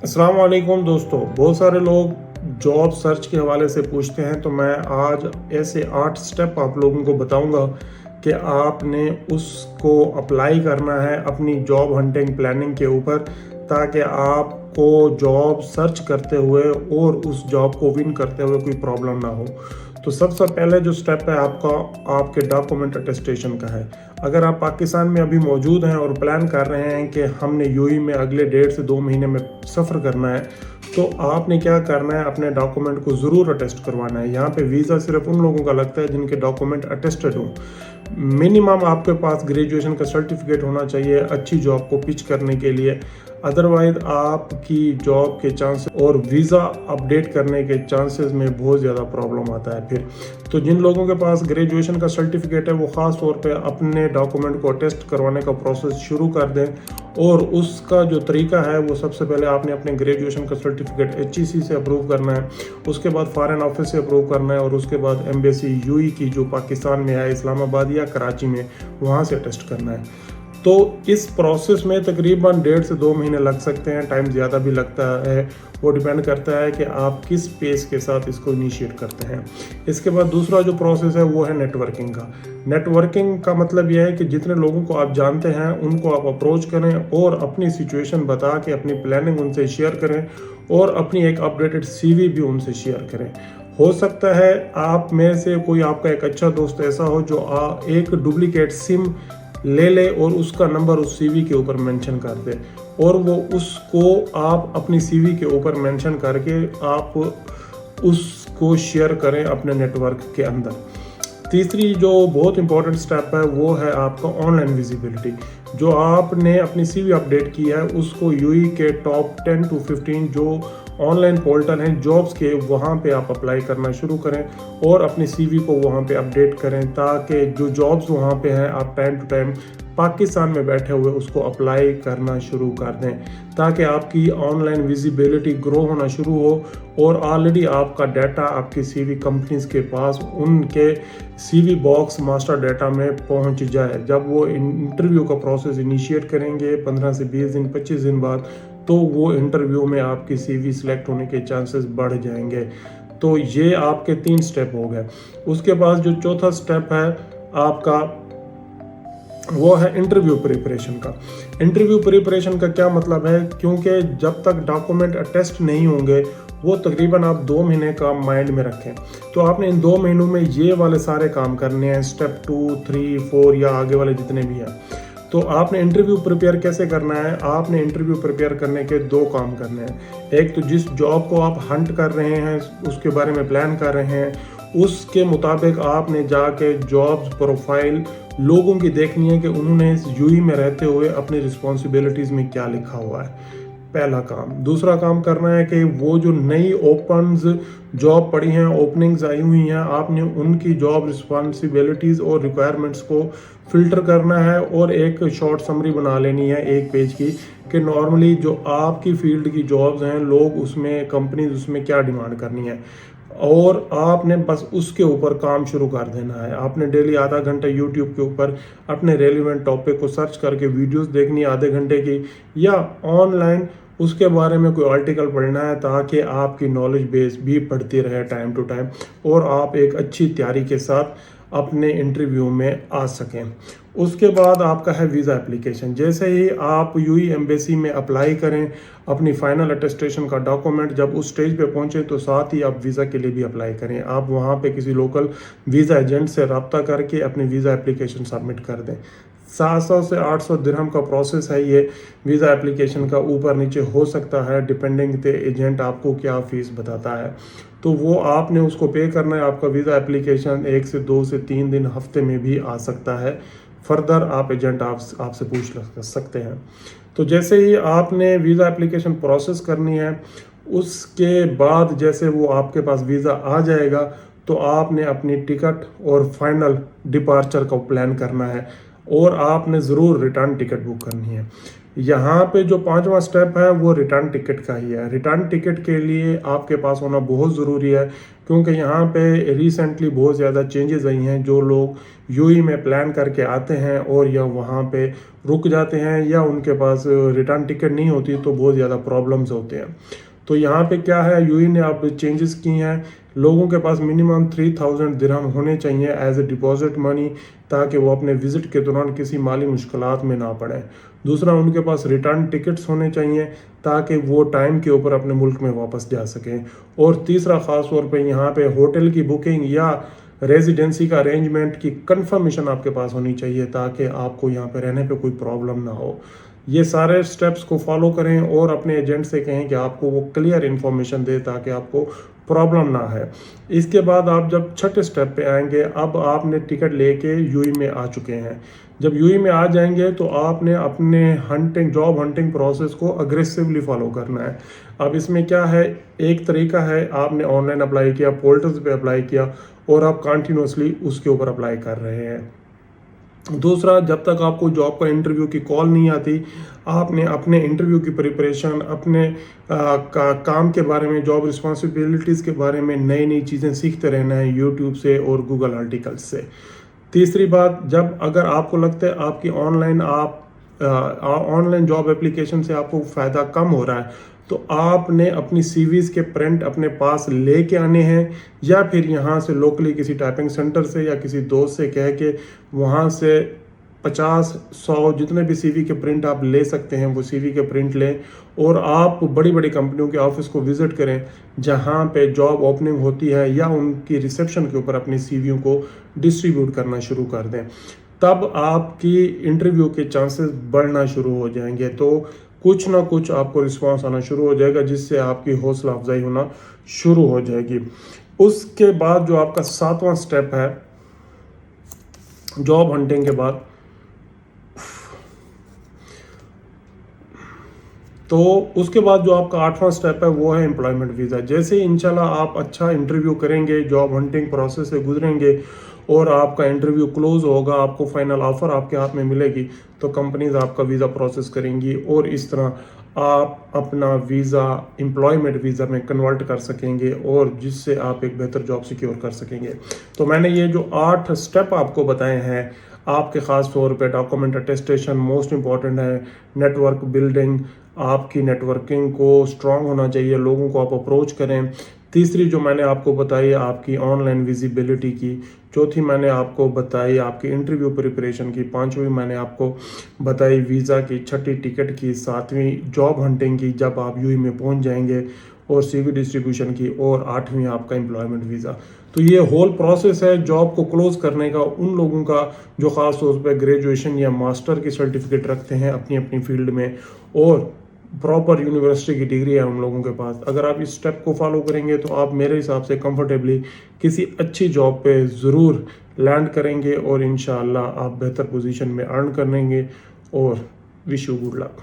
अस्सलाम वालेकुम दोस्तों। बहुत सारे लोग जॉब सर्च के हवाले से पूछते हैं, तो मैं आज ऐसे 8 स्टेप आप लोगों को बताऊंगा कि आपने उसको अप्लाई करना है अपनी जॉब हंटिंग प्लानिंग के ऊपर, ताकि आपको जॉब सर्च करते हुए और उस जॉब को विन करते हुए कोई प्रॉब्लम ना हो। तो सबसे पहले जो स्टेप है आपका, आपके डॉक्यूमेंट अटेस्टेशन का है। अगर आप पाकिस्तान में अभी मौजूद हैं और प्लान कर रहे हैं कि हमने यूएई में अगले 1.5 से 2 महीने में सफ़र करना है, तो आपने क्या करना है, अपने डॉक्यूमेंट को ज़रूर अटेस्ट करवाना है। यहाँ पे वीज़ा सिर्फ उन लोगों का लगता है जिनके डॉक्यूमेंट अटेस्टेड हों। मिनिमम आपके पास ग्रेजुएशन का सर्टिफिकेट होना चाहिए अच्छी जॉब को पिच करने के लिए, अदरवाइज आपकी जॉब के चांसेस और वीज़ा अपडेट करने के चांसेस में बहुत ज़्यादा प्रॉब्लम आता है फिर। तो जिन लोगों के पास ग्रेजुएशन का सर्टिफिकेट है वो ख़ास तौर पे अपने डॉक्यूमेंट को अटेस्ट करवाने का प्रोसेस शुरू कर दें। और उसका जो तरीका है वो सबसे पहले आपने अपने ग्रेजुएशन का सर्टिफिकेट HEC से अप्रूव करना है, उसके बाद फॉरेन ऑफिस से अप्रूव करना है, और उसके बाद एम्बेसी यूएई की जो पाकिस्तान में है, इस्लामाबाद या कराची में, वहाँ से टेस्ट करना है। तो इस प्रोसेस में तकरीबन 1.5 से 2 महीने लग सकते हैं, टाइम ज़्यादा भी लगता है। वो डिपेंड करता है कि आप किस पेस के साथ इसको इनिशिएट करते हैं। इसके बाद दूसरा जो प्रोसेस है वो है नेटवर्किंग का। नेटवर्किंग का मतलब यह है कि जितने लोगों को आप जानते हैं उनको आप अप्रोच करें और अपनी सिचुएशन बता के अपनी प्लानिंग उनसे शेयर करें, और अपनी एक अपडेटेड CV भी उनसे शेयर करें। हो सकता है आप में से कोई आपका एक अच्छा दोस्त ऐसा हो जो एक डुप्लीकेट सिम ले ले और उसका नंबर उस CV के ऊपर मेंशन कर दे, और वो उसको आप अपनी CV के ऊपर मेंशन करके आप उसको शेयर करें अपने नेटवर्क के अंदर। तीसरी जो बहुत इंपॉर्टेंट स्टेप है वो है आपका ऑनलाइन विजिबिलिटी। जो आपने अपनी CV अपडेट की है उसको यूएई के टॉप 10 to 15 जो ऑनलाइन पोर्टल हैं जॉब्स के, वहाँ पे आप अप्लाई करना शुरू करें और अपनी CV को वहाँ पे अपडेट करें, ताकि जो जॉब्स वहाँ पे हैं आप टाइम टू टाइम पाकिस्तान में बैठे हुए उसको अप्लाई करना शुरू कर दें, ताकि आपकी ऑनलाइन विजिबिलिटी ग्रो होना शुरू हो और ऑलरेडी आपका डाटा आपकी CV कंपनीज के पास उनके CV बॉक्स मास्टर डाटा में पहुंच जाए। जब वो इंटरव्यू का प्रोसेस इनिशिएट करेंगे 15 से 20 दिन 25 दिन बाद, तो वो इंटरव्यू में आपकी CV सिलेक्ट होने के चांसेस बढ़ जाएंगे। तो ये आपके 3 स्टेप हो गए। उसके बाद जो चौथा स्टेप है आपका वो है इंटरव्यू प्रिपरेशन का। इंटरव्यू प्रिपरेशन का क्या मतलब है, क्योंकि जब तक डॉक्यूमेंट अटेस्ट नहीं होंगे वो तकरीबन आप 2 महीने का माइंड में रखें। तो आपने इन 2 महीनों में ये वाले सारे काम करने हैं, स्टेप 2, 3, 4 या आगे वाले जितने भी हैं। तो आपने इंटरव्यू प्रिपेयर कैसे करना है, आपने इंटरव्यू प्रिपेयर करने के 2 काम करने हैं। एक तो जिस जॉब को आप हंट कर रहे हैं उसके बारे में प्लान कर रहे हैं, उसके मुताबिक आपने जाके जॉब्स प्रोफाइल लोगों की देखनी है कि उन्होंने इस यूएई में रहते हुए अपनी रिस्पॉन्सिबिलिटीज़ में क्या लिखा हुआ है, पहला काम। दूसरा काम करना है कि वो जो नई ओपन्स जॉब पड़ी हैं, ओपनिंग्स आई हुई हैं, आपने उनकी जॉब रिस्पॉन्सिबिलिटीज़ और रिक्वायरमेंट्स को फिल्टर करना है और एक शॉर्ट समरी बना लेनी है 1 पेज की, कि नॉर्मली जो आपकी फील्ड की जॉब्स हैं लोग उसमें, कंपनीज उसमें क्या डिमांड करनी है, और आपने बस उसके ऊपर काम शुरू कर देना है। आपने डेली आधा घंटा यूट्यूब के ऊपर अपने रेलिवेंट टॉपिक को सर्च करके वीडियोस देखनी है आधे घंटे की, या ऑनलाइन उसके बारे में कोई आर्टिकल पढ़ना है, ताकि आपकी नॉलेज बेस भी बढ़ती रहे टाइम टू टाइम और आप एक अच्छी तैयारी के साथ अपने इंटरव्यू में आ सकें। उसके बाद आपका है वीज़ा एप्लीकेशन। जैसे ही आप यूएई एम्बेसी में अप्लाई करें अपनी फाइनल अटेस्टेशन का डॉक्यूमेंट, जब उस स्टेज पे पहुंचे तो साथ ही आप वीज़ा के लिए भी अप्लाई करें। आप वहां पे किसी लोकल वीज़ा एजेंट से रब्ता करके अपनी वीज़ा एप्लीकेशन सबमिट कर दें। 700 से 800 दिरहम का प्रोसेस है ये वीज़ा एप्लीकेशन का, ऊपर नीचे हो सकता है डिपेंडिंग द एजेंट आपको क्या फ़ीस बताता है। तो वो आपने उसको पे करना है। आपका वीज़ा एप्लीकेशन 1 से 2 से 3 दिन हफ्ते में भी आ सकता है। फर्दर आप एजेंट आपसे पूछ सकते हैं। तो जैसे ही आपने वीज़ा एप्लीकेशन प्रोसेस करनी है, उसके बाद जैसे वो आपके पास वीज़ा आ जाएगा तो आपने अपनी टिकट और फाइनल डिपार्चर का प्लान करना है, और आपने ज़रूर रिटर्न टिकट बुक करनी है। यहाँ पे जो पांचवा स्टेप है वो रिटर्न टिकट का ही है। रिटर्न टिकट के लिए आपके पास होना बहुत ज़रूरी है, क्योंकि यहाँ पे रिसेंटली बहुत ज़्यादा चेंजेस आई हैं। जो लोग यूएई में प्लान करके आते हैं और या वहाँ पे रुक जाते हैं या उनके पास रिटर्न टिकट नहीं होती, तो बहुत ज़्यादा प्रॉब्लम्स होते हैं। तो यहाँ पे क्या है, यूएई ने अब चेंजेस की हैं। लोगों के पास मिनिमम 3000 दिरहम होने चाहिए एज ए डिपॉजिट मनी, ताकि वो अपने विजिट के दौरान किसी माली मुश्किलात में ना पड़े। दूसरा, उनके पास रिटर्न टिकट्स होने चाहिए ताकि वो टाइम के ऊपर अपने मुल्क में वापस जा सकें। और तीसरा, ख़ास तौर पे यहाँ पे होटल की बुकिंग या रेजिडेंसी का अरेंजमेंट की कंफर्मेशन आपके पास होनी चाहिए, ताकि आपको यहाँ पे रहने पे कोई प्रॉब्लम ना हो। ये सारे स्टेप्स को फॉलो करें और अपने एजेंट से कहें कि आपको वो क्लियर इन्फॉर्मेशन दे, ताकि आपको प्रॉब्लम ना है। इसके बाद आप जब छठे स्टेप पे आएंगे, अब आपने टिकट लेके यूएई में आ चुके हैं। जब यूएई में आ जाएंगे तो आपने अपने जॉब हंटिंग प्रोसेस को अग्रेसिवली फॉलो करना है। अब इसमें क्या है, एक तरीका है, आपने ऑनलाइन अप्लाई किया, पोर्टल्स पे अप्लाई किया और आप कंटिन्यूसली उसके ऊपर अप्लाई कर रहे हैं। दूसरा, जब तक आपको जॉब का इंटरव्यू की कॉल नहीं आती, आपने अपने इंटरव्यू की प्रिपरेशन, अपने काम के बारे में, जॉब रिस्पॉन्सिबिलिटीज़ के बारे में नई नई चीज़ें सीखते रहना है यूट्यूब से और गूगल आर्टिकल्स से। तीसरी बात, जब अगर आपको लगता है आपकी ऑनलाइन जॉब एप्लीकेशन से आपको फ़ायदा कम हो रहा है, तो आपने अपनी सीवीज़ के प्रिंट अपने पास लेके आने हैं, या फिर यहाँ से लोकली किसी टाइपिंग सेंटर से या किसी दोस्त से कह के वहाँ से 50-100 जितने भी सीवी के प्रिंट आप ले सकते हैं वो सीवी के प्रिंट लें, और आप बड़ी बड़ी कंपनियों के ऑफिस को विजिट करें जहाँ पे जॉब ओपनिंग होती है, या उनकी रिसेप्शन के ऊपर अपनी सीवियों को डिस्ट्रीब्यूट करना शुरू कर दें। तब आपकी इंटरव्यू के चांसेस बढ़ना शुरू हो जाएंगे। तो कुछ ना कुछ आपको रिस्पांस आना शुरू हो जाएगा, जिससे आपकी हौसला अफजाई होना शुरू हो जाएगी। उसके बाद जो आपका सातवां स्टेप है जॉब हंटिंग के बाद, तो उसके बाद जो आपका आठवां स्टेप है वो है एम्प्लॉयमेंट वीज़ा। जैसे इंशाल्लाह आप अच्छा इंटरव्यू करेंगे, जॉब हंटिंग प्रोसेस से गुजरेंगे और आपका इंटरव्यू क्लोज होगा, आपको फाइनल ऑफर आपके हाथ में मिलेगी, तो कंपनीज आपका वीज़ा प्रोसेस करेंगी और इस तरह आप अपना वीज़ा एम्प्लॉयमेंट वीज़ा में कन्वर्ट कर सकेंगे, और जिससे आप एक बेहतर जॉब सिक्योर कर सकेंगे। तो मैंने ये जो 8 स्टेप आपको बताए हैं, आपके ख़ास तौर पे डॉक्यूमेंट अटेस्टेशन मोस्ट इम्पॉर्टेंट है, नेटवर्क बिल्डिंग, आपकी नेटवर्किंग को स्ट्रांग होना चाहिए, लोगों को आप अप्रोच करें। तीसरी जो मैंने आपको बताई आपकी ऑनलाइन विजिबिलिटी की, चौथी मैंने आपको बताई आपकी इंटरव्यू प्रिपरेशन की, पांचवी मैंने आपको बताई वीज़ा की, छठी टिकट की, सातवीं जॉब हंटिंग की जब आप यूएई में पहुंच जाएंगे, और सीवी डिस्ट्रीब्यूशन की, और आठवीं आपका एम्प्लॉयमेंट वीज़ा। तो ये होल प्रोसेस है जॉब को क्लोज करने का उन लोगों का जो ख़ास तौर पर ग्रेजुएशन या मास्टर की सर्टिफिकेट रखते हैं अपनी अपनी फील्ड में, और प्रॉपर यूनिवर्सिटी की डिग्री है उन लोगों के पास। अगर आप इस स्टेप को फॉलो करेंगे तो आप मेरे हिसाब से कंफर्टेबली किसी अच्छी जॉब पे ज़रूर लैंड करेंगे, और इंशाअल्लाह आप बेहतर पोजीशन में अर्न करेंगे। और विश यू गुड लक।